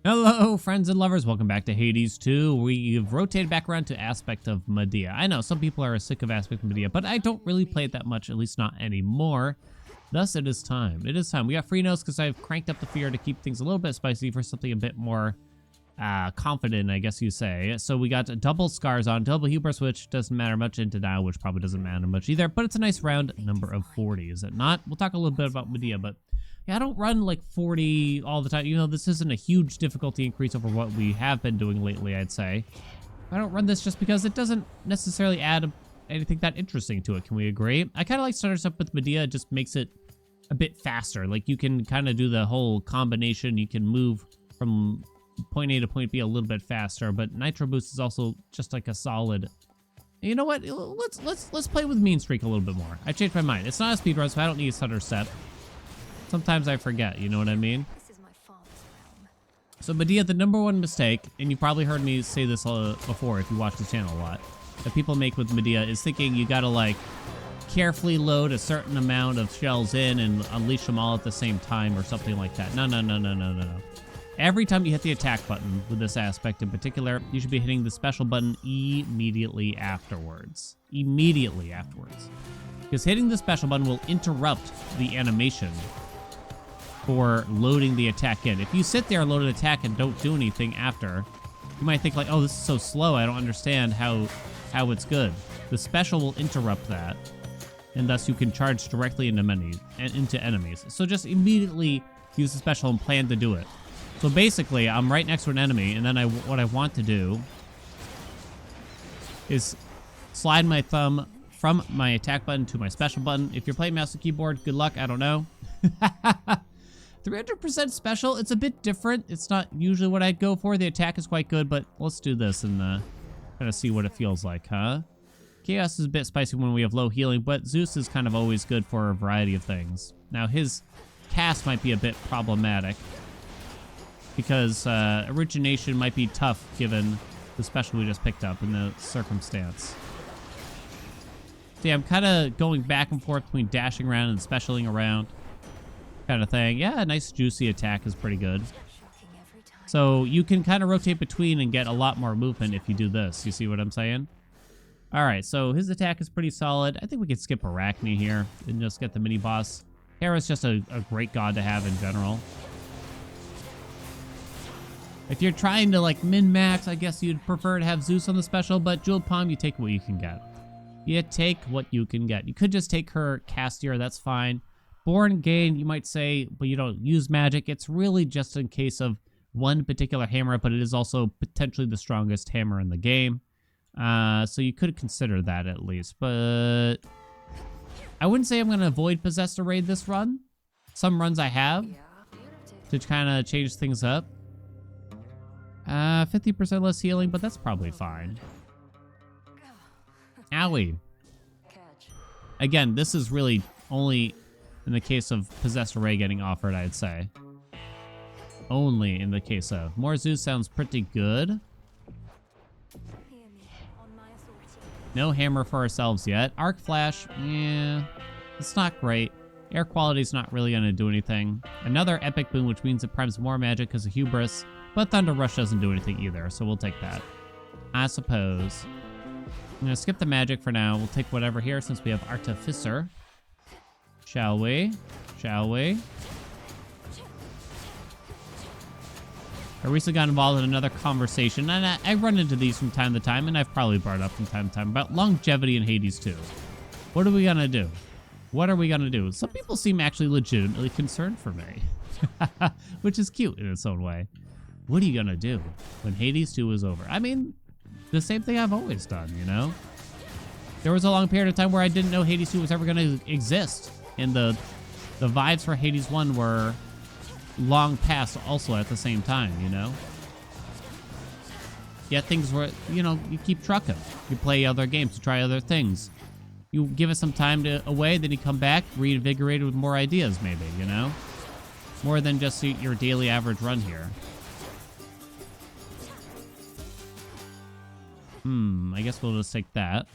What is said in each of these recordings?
Hello, friends and lovers. Welcome back to Hades 2. We've rotated back around to Aspect of Medea. I know some people are sick of Aspect of Medea, but I don't really play it that much, at least not anymore. Thus, it is time. It is time. We got Chronos because I've cranked up the fear to keep things a little bit spicy for something a bit more confident, I guess you say. So we got double scars on, double hubris, which doesn't matter much, into now, which probably doesn't matter much either, but it's a nice round number of 40, is it not? We'll talk a little bit about Medea, but yeah, I don't run like 40 all the time. You know, this isn't a huge difficulty increase over what we have been doing lately, I'd say. I don't run this just because it doesn't necessarily add anything that interesting to it. Can we agree? I kind of like starting stuff with Medea. It just makes it a bit faster. Like, you can kind of do the whole combination. You can move from point A to point B a little bit faster, but Nitro Boost is also just like a solid... You know what? Let's play with Mean Streak a little bit more. I changed my mind. It's not a speedrun, so I don't need a stutter step. Sometimes I forget, you know what I mean? So Medea, the #1 mistake, and you've probably heard me say this before if you watch the channel a lot, that people make with Medea is thinking you gotta like carefully load a certain amount of shells in and unleash them all at the same time or something like that. No. Every time you hit the attack button with this aspect in particular, you should be hitting the special button immediately afterwards. Immediately afterwards. Because hitting the special button will interrupt the animation for loading the attack in. If you sit there and load an attack and don't do anything after, you might think like, oh, this is so slow, I don't understand how it's good. The special will interrupt that, and thus you can charge directly into enemies. So just immediately use the special and plan to do it. So basically, I'm right next to an enemy, and then what I want to do is slide my thumb from my attack button to my special button. If you're playing mouse and keyboard, good luck, I don't know. 300% special, it's a bit different. It's not usually what I'd go for. The attack is quite good, but let's do this and kind of see what it feels like, huh? Chaos is a bit spicy when we have low healing, but Zeus is kind of always good for a variety of things. Now, his cast might be a bit problematic because origination might be tough given the special we just picked up in the circumstance. See, I'm kind of going back and forth between dashing around and specialing around kind of thing. Yeah, a nice juicy attack is pretty good. So you can kind of rotate between and get a lot more movement if you do this. You see what I'm saying? All right, so his attack is pretty solid. I think we could skip Arachne here and just get the mini boss. Hera's just a great god to have in general. If you're trying to like min-max, I guess you'd prefer to have Zeus on the special, but Jeweled Palm, you take what you can get. You take what you can get. You could just take her Castier, that's fine. Born Gain, you might say, but you don't use magic. It's really just in case of one particular hammer, but it is also potentially the strongest hammer in the game. So you could consider that at least, but I wouldn't say I'm going to avoid Possessor Raid this run. Some runs I have to kind of change things up. 50% less healing, but that's probably fine. Owie. Again, this is really only in the case of Possessor Ray getting offered, I'd say. Only in the case of. More Zeus sounds pretty good. No hammer for ourselves yet. Arc Flash, yeah, it's not great. Air quality's not really going to do anything. Another epic boon, which means it primes more magic because of Hubris. But Thunder Rush doesn't do anything either, so we'll take that. I suppose. I'm going to skip the magic for now. We'll take whatever here since we have Artificer. Shall we? Shall we? I recently got involved in another conversation, and I run into these from time to time, and I've probably brought it up from time to time, about longevity in Hades 2. What are we going to do? What are we going to do? Some people seem actually legitimately concerned for me, which is cute in its own way. What are you going to do when Hades 2 is over? I mean, the same thing I've always done, you know? There was a long period of time where I didn't know Hades 2 was ever going to exist, and the vibes for Hades 1 were long past also at the same time, you know? Yet things were, you know, you keep trucking. You play other games, you try other things. You give it some time away, then you come back, reinvigorated with more ideas, maybe, you know? More than just your daily average run here. I guess we'll just take that.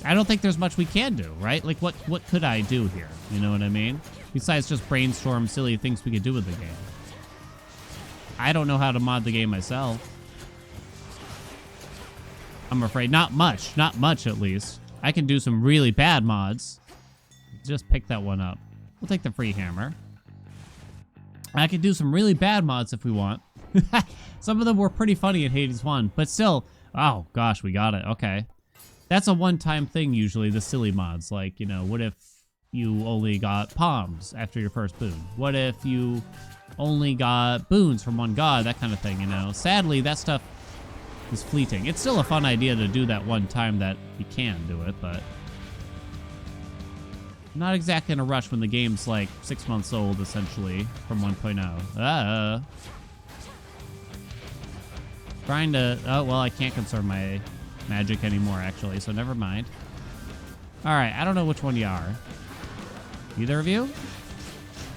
I don't think there's much we can do, right? Like, what could I do here? You know what I mean? Besides just brainstorm silly things we could do with the game. I don't know how to mod the game myself. I'm afraid. Not much at least. I can do some really bad mods. Just pick that one up. We'll take the free hammer. I could do some really bad mods if we want. Some of them were pretty funny in Hades 1, but still, oh gosh, we got it. Okay. That's a one-time thing usually, the silly mods. Like, you know, what if you only got palms after your first boon? What if you only got boons from one god? That kind of thing, you know. Sadly, that stuff is fleeting. It's still a fun idea to do that one time that you can do it, but not exactly in a rush when the game's like 6 months old, essentially, from 1.0. Trying to... Oh, well, I can't conserve my magic anymore, actually, so never mind. Alright, I don't know which one you are. Either of you?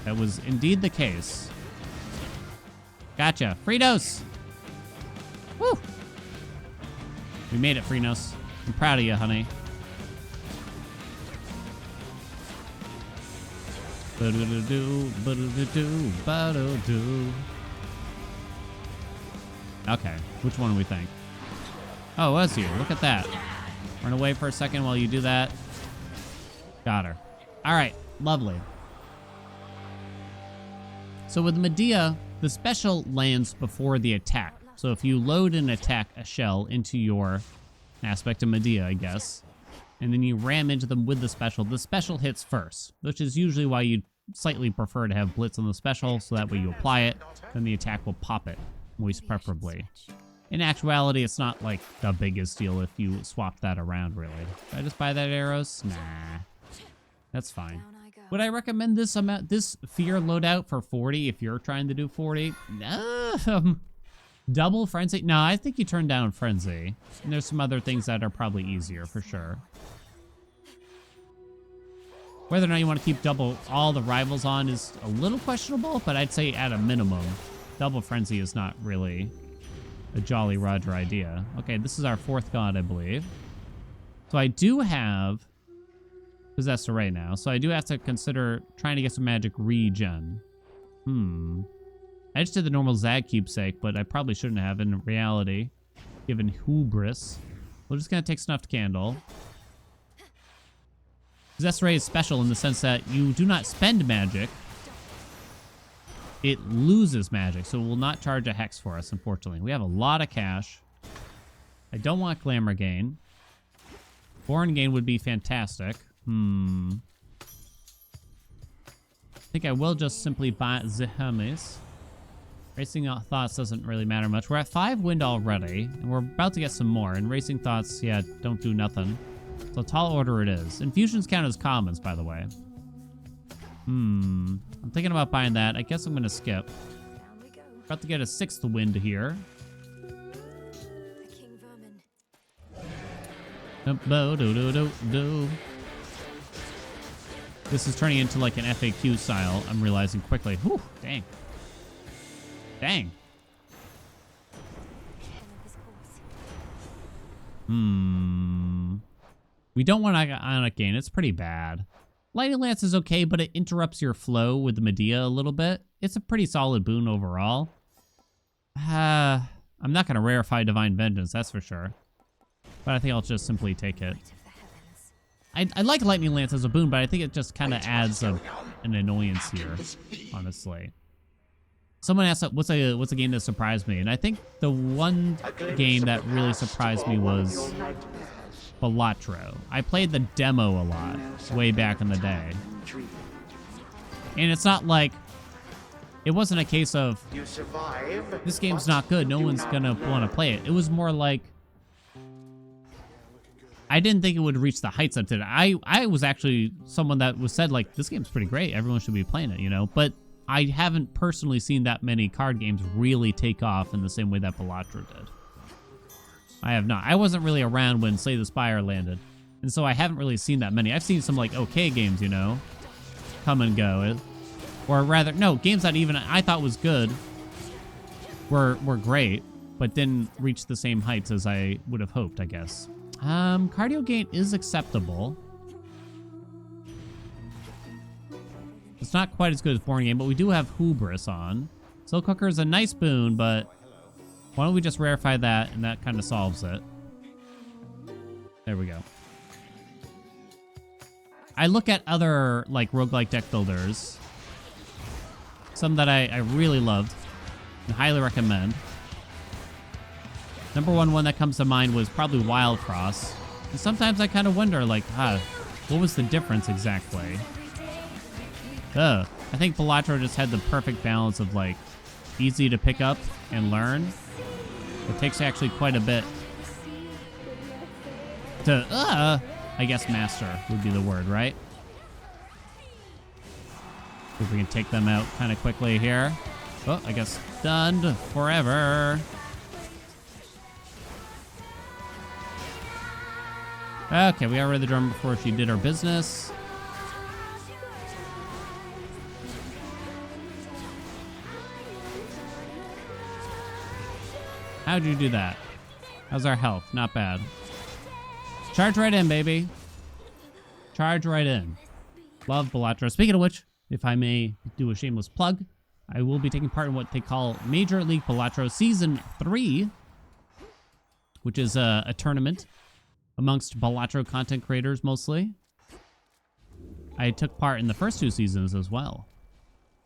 That was indeed the case. Gotcha. Freenos! Woo! We made it, Freenos. I'm proud of you, honey. Okay, which one do we think? Oh, it was you. Look at that. Run away for a second while you do that. Got her. All right, lovely. So with Medea, the special lands before the attack. So if you load and attack a shell into your aspect of Medea, I guess, and then you ram into them with the special hits first, which is usually why you'd slightly prefer to have Blitz on the special, so that way you apply it, then the attack will pop it, most preferably. In actuality, it's not like the biggest deal if you swap that around, really. Did I just buy that arrows? Nah. That's fine. Would I recommend this fear loadout for 40 if you're trying to do 40? Double frenzy? No, I think you turn down frenzy. And there's some other things that are probably easier for sure. Whether or not you want to keep double all the rivals on is a little questionable, but I'd say at a minimum, double frenzy is not really a Jolly Roger idea. Okay, this is our fourth god, I believe. So I do have Possessor right now, so I do have to consider trying to get some magic regen. I just did the normal Zag keepsake, but I probably shouldn't have in reality, given hubris. We're just gonna take Snuffed Candle. Possessor is special in the sense that you do not spend magic. It loses magic, so it will not charge a hex for us, unfortunately. We have a lot of cash. I don't want Glamour Gain. Foreign Gain would be fantastic. I think I will just simply buy the Hermes. Racing Thoughts doesn't really matter much. We're at 5 wind already, and we're about to get some more. And Racing Thoughts, yeah, don't do nothing. So tall order it is. Infusions count as commons, by the way. I'm thinking about buying that. I guess I'm gonna skip. About to get a 6th wind here. This is turning into like an FAQ style, I'm realizing quickly. Whew, dang. Dang. We don't want Ionic Gain. It's pretty bad. Lightning Lance is okay, but it interrupts your flow with the Medea a little bit. It's a pretty solid boon overall. I'm not going to rarefy Divine Vengeance, that's for sure. But I think I'll just simply take it. I like Lightning Lance as a boon, but I think it just kind of adds an annoyance here, honestly. Someone asked, what's a game that surprised me? And I think the one game that really surprised me was Balatro. I played the demo a lot, way back in the day. And it's not like, it wasn't a case of, this game's not good, no one's gonna want to play it. It was more like, I didn't think it would reach the heights that it did. I was actually someone that was said, like, this game's pretty great, everyone should be playing it, you know? But I haven't personally seen that many card games really take off in the same way that Balatro did. I have not. I wasn't really around when Slay the Spire landed, and so I haven't really seen that many. I've seen some, like, okay games, you know, come and go. Or rather, no, games that even I thought was good were great, but didn't reach the same heights as I would have hoped, I guess. Cardio Gain is acceptable. It's not quite as good as Foreign Gain, but we do have Hubris on. So Slow cooker is a nice boon, but why don't we just rarefy that, and that kind of solves it. There we go. I look at other like roguelike deck builders, some that I really loved and highly recommend. Number one that comes to mind was probably Wild Cross. And sometimes I kind of wonder, like, what was the difference exactly? I think Balatro just had the perfect balance of, like, easy to pick up and learn. It takes actually quite a bit to, I guess master would be the word, right? See if we can take them out kind of quickly here. Oh, I guess stunned forever. Okay, we got rid of the drum before she did her business. How'd you do that? How's our health? Not bad. Charge right in, baby. Charge right in. Love Balatro. Speaking of which, if I may do a shameless plug, I will be taking part in what they call Major League Balatro Season 3, which is a tournament amongst Balatro content creators mostly. I took part in the first 2 seasons as well.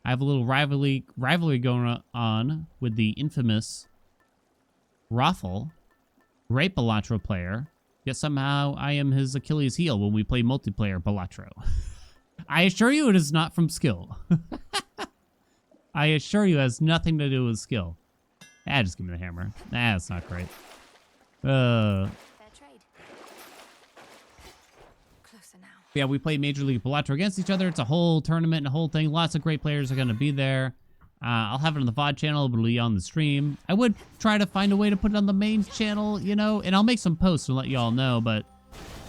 I have a little rivalry going on with the infamous Raffle, great Balatro player, yet somehow I am his Achilles heel when we play multiplayer Balatro. I assure you it is not from skill. I assure you it has nothing to do with skill. Just give me the hammer. That's not great. Yeah, we play Major League Balatro against each other. It's a whole tournament and a whole thing. Lots of great players are going to be there. I'll have it on the VOD channel, but it'll be on the stream. I would try to find a way to put it on the main channel, you know, and I'll make some posts and let y'all know, but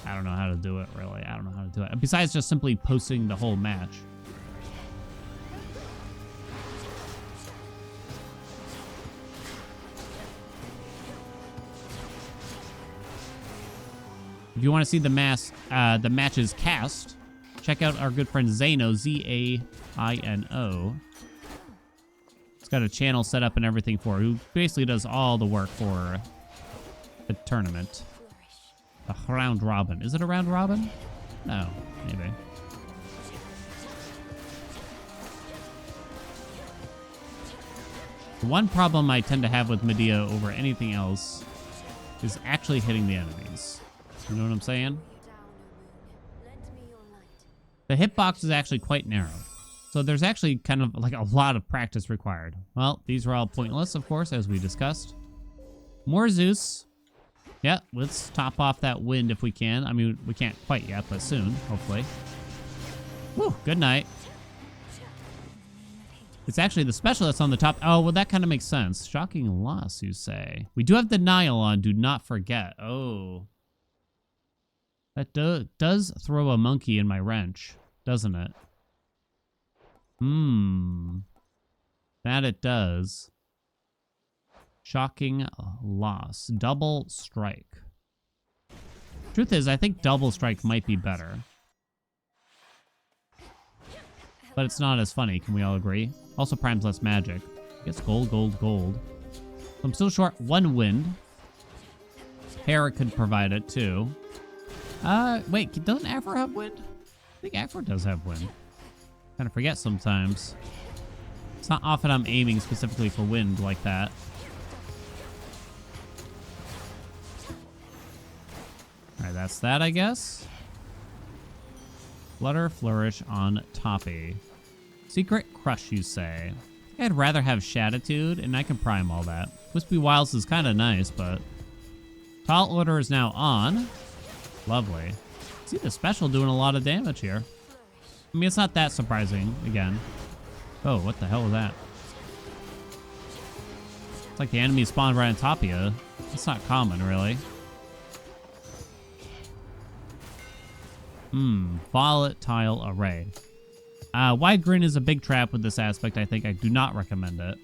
I don't know how to do it, really. I don't know how to do it. Besides just simply posting the whole match. If you want to see the matches cast, check out our good friend Zaino, Z-A-I-N-O. He's got a channel set up and everything for it, who basically does all the work for the tournament. A round robin. Is it a round robin? No, maybe. The one problem I tend to have with Medea over anything else is actually hitting the enemies. You know what I'm saying? The hitbox is actually quite narrow. So there's actually kind of like a lot of practice required. Well, these are all pointless, of course, as we discussed. More Zeus. Yeah, let's top off that wind if we can. I mean, we can't quite yet, but soon, hopefully. Woo, good night. It's actually the special that's on the top. Oh, well, that kind of makes sense. Shocking loss, you say. We do have denial on, do not forget. Oh. That does throw a monkey in my wrench, doesn't it? That it does. Shocking loss. Double strike. Truth is, I think double strike might be better. But it's not as funny, can we all agree? Also primes less magic. Gets gold, gold, gold. I'm still short 1 wind. Hera could provide it too. Wait, doesn't Aphro have wind? I think Aphro does have wind. Kind of forget sometimes. It's not often I'm aiming specifically for wind like that. Alright, that's that, I guess. Flutter Flourish on Toppy. Secret Crush, you say. I think I'd rather have Shatitude, and I can prime all that. Wispy Wilds is kind of nice, but... Tall Order is now on. Lovely. See the special doing a lot of damage here. I mean, it's not that surprising, again. Oh, what the hell is that? It's like the enemy spawned right on top of you. It's not common, really. Volatile Array. Wide Grin is a big trap with this aspect, I think. I do not recommend it.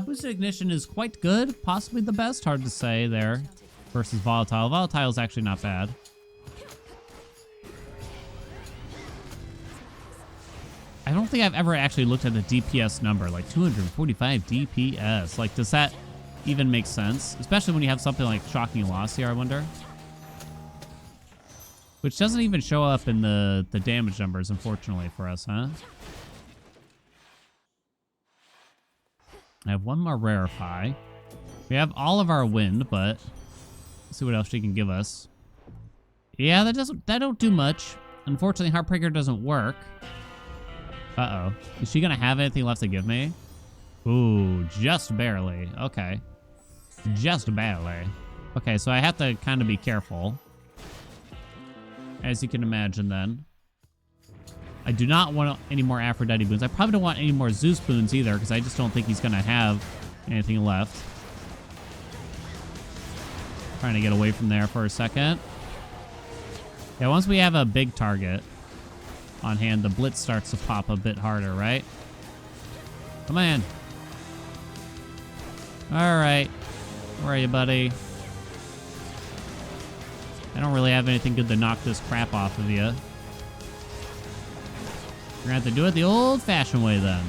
Boosted Ignition is quite good. Possibly the best. Hard to say there. Versus Volatile. Volatile is actually not bad. I don't don't think I've ever actually looked at the DPS number, like 245 DPS. Like, does that even make sense? Especially when you have something like Shocking Loss here, I wonder. Which doesn't even show up in the damage numbers, unfortunately, for us, huh? I have one more Rarefy. We have all of our wind, but let's see what else she can give us. Yeah, that don't do much. Unfortunately, Heartbreaker doesn't work. Uh-oh. Is she gonna have anything left to give me? Ooh, just barely. Okay. Just barely. Okay, so I have to kind of be careful. As you can imagine then. I do not want any more Aphrodite boons. I probably don't want any more Zeus boons either, because I just don't think he's gonna have anything left. Trying to get away from there for a second. Yeah, once we have a big target on hand, the blitz starts to pop a bit harder, right? Come on. Alright. Where are you, buddy? I don't really have anything good to knock this crap off of you. You're gonna have to do it the old-fashioned way, then.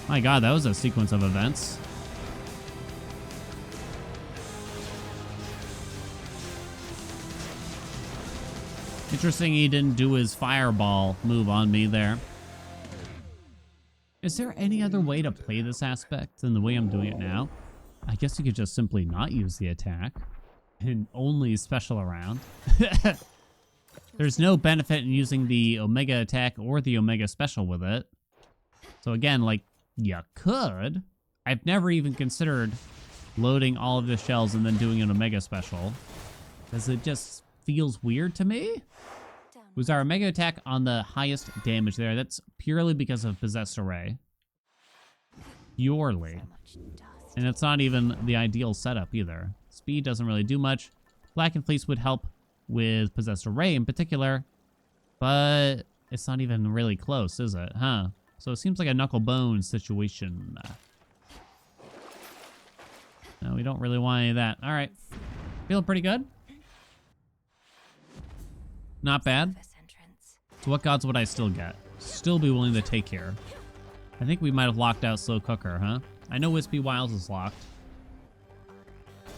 My god, that was a sequence of events. Interesting he didn't do his fireball move on me there. Is there any other way to play this aspect than the way I'm doing it now? I guess you could just simply not use the attack and only special around. There's no benefit in using the Omega attack or the Omega special with it. So again, like, you could. I've never even considered loading all of the shells and then doing an Omega special, because it just feels weird to me. Was our Omega attack on the highest damage there? That's purely because of Possessed Array. Purely. And it's not even the ideal setup either. Speed doesn't really do much. Black and Fleece would help with Possessed Array in particular, but it's not even really close, is it? Huh? So it seems like a knuckle bone situation. No, we don't really want any of that. All right. Feeling pretty good. Not bad. So what gods would I still get? Still be willing to take here. I think we might have locked out Slow Cooker, huh? I know Wispy Wiles is locked.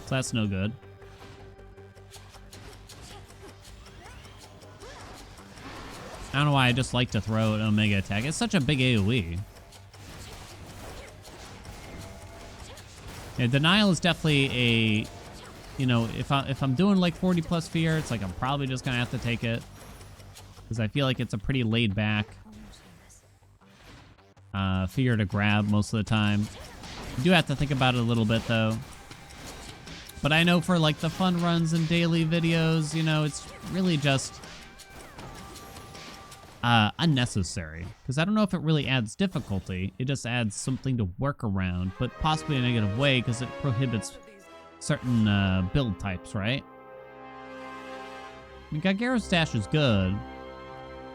So that's no good. I don't know why I just like to throw an Omega attack. It's such a big AoE. Yeah, Denial is definitely a... You know, if I'm doing like 40 plus fear, it's like I'm probably just gonna have to take it, because I feel like it's a pretty laid back fear to grab most of the time. You do have to think about it a little bit though. But I know for like the fun runs and daily videos, you know, it's really just unnecessary, because I don't know if it really adds difficulty. It just adds something to work around, but possibly in a negative way, because it prohibits certain build types, right? I mean, Gagara's Stash is good,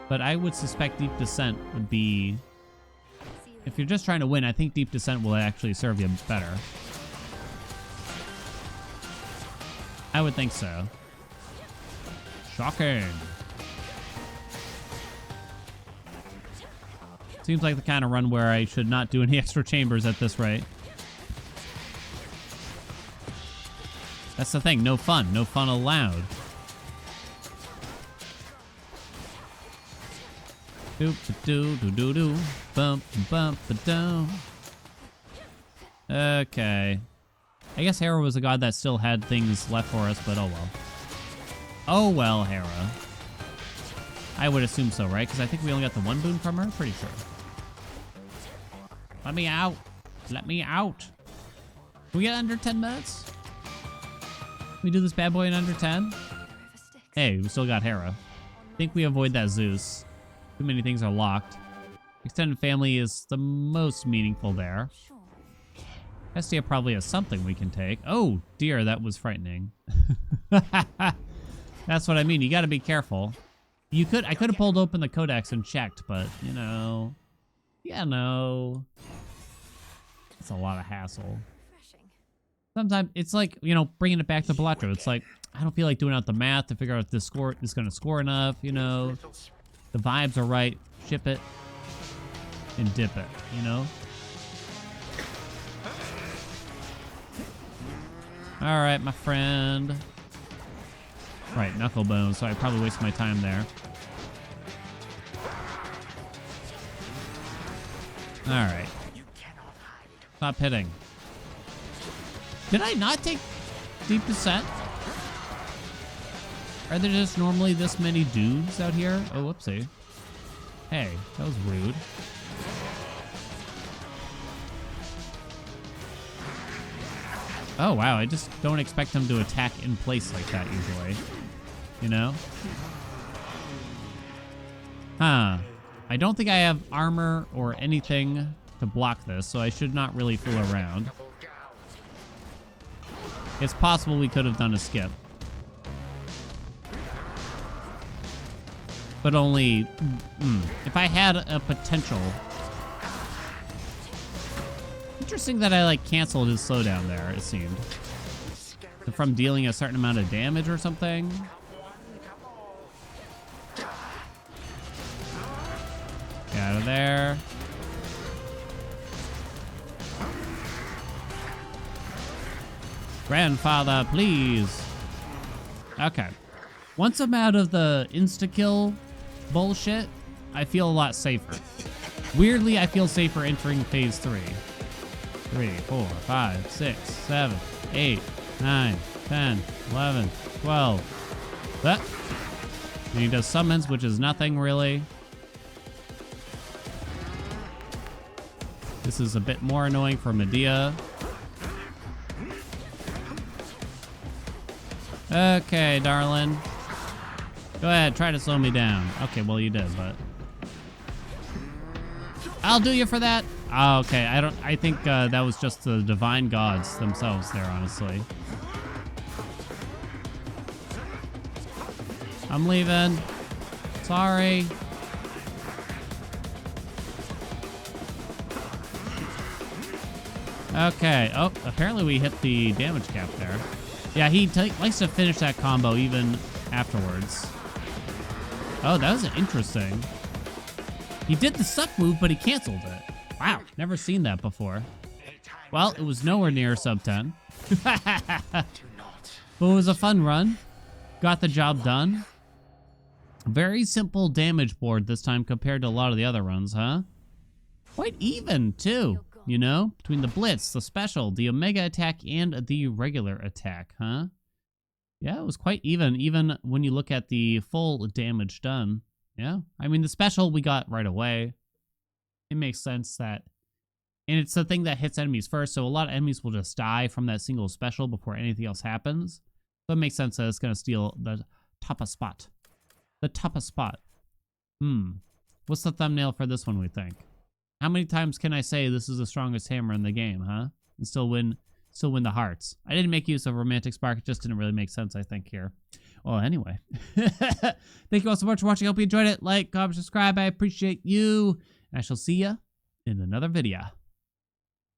but I would suspect Deep Descent would be... If you're just trying to win, I think Deep Descent will actually serve you better. I would think so. Shocking. Seems like the kind of run where I should not do any extra chambers at this rate. That's the thing, no fun. No fun allowed. Doop doo doo doo doo. Bump bump down. Okay. I guess Hera was a god that still had things left for us, but oh well. Oh well, Hera. I would assume so, right? Because I think we only got the one boon from her? Pretty sure. Let me out. Let me out. Can we get under 10 minutes? We do this bad boy in under 10? Hey, we still got Hera. I think we avoid that Zeus. Too many things are locked. Extended family is the most meaningful there. Hestia probably has something we can take. Oh, dear, that was frightening. That's what I mean. You gotta be careful. I could have pulled open the codex and checked, but, you know... Yeah, no. It's a lot of hassle. Sometimes it's like, you know, bringing it back to Balatro. It's like, I don't feel like doing out the math to figure out if this score is going to score enough, you know. The vibes are right. Ship it and dip it, you know. All right, my friend. Right, knuckle bone, so I probably wasted my time there. All right. Stop hitting. Did I not take deep descent? Are there just normally this many dudes out here? Oh, whoopsie. Hey, that was rude. Oh, wow. I just don't expect them to attack in place like that usually. You know? Huh. I don't think I have armor or anything to block this, so I should not really fool around. It's possible we could have done a skip. But only... if I had a potential... Interesting that I, like, canceled his slowdown there, it seemed. From dealing a certain amount of damage or something. Get out of there. Grandfather, please. Okay. Once I'm out of the insta-kill bullshit, I feel a lot safer. Weirdly, I feel safer entering phase 3. 3, 4, 5, 6, 7, 8, 9, 10, 11, 12. That. And he does summons, which is nothing really. This is a bit more annoying for Medea. Okay, darling. Go ahead, try to slow me down. Okay, well you did, but I'll do you for that. Oh, okay, I think that was just the divine gods themselves there, honestly. I'm leaving. Sorry. Okay. Oh, apparently we hit the damage cap there. Yeah, he likes to finish that combo even afterwards. Oh, that was interesting. He did the suck move, but he canceled it. Wow, never seen that before. Well, it was nowhere near sub 10. But it was a fun run. Got the job done. Very simple damage board this time compared to a lot of the other runs, huh? Quite even, too. You know, between the blitz, the special, the omega attack, and the regular attack, huh? Yeah, it was quite even when you look at the full damage done. Yeah, I mean, the special we got right away. It makes sense that... And it's the thing that hits enemies first, so a lot of enemies will just die from that single special before anything else happens. So it makes sense that it's going to steal the top spot. The top spot. What's the thumbnail for this one, we think? How many times can I say this is the strongest hammer in the game, huh? And still win the hearts. I didn't make use of romantic spark. It just didn't really make sense, I think, here. Well, anyway. Thank you all so much for watching. I hope you enjoyed it. Like, comment, subscribe. I appreciate you. And I shall see ya in another video.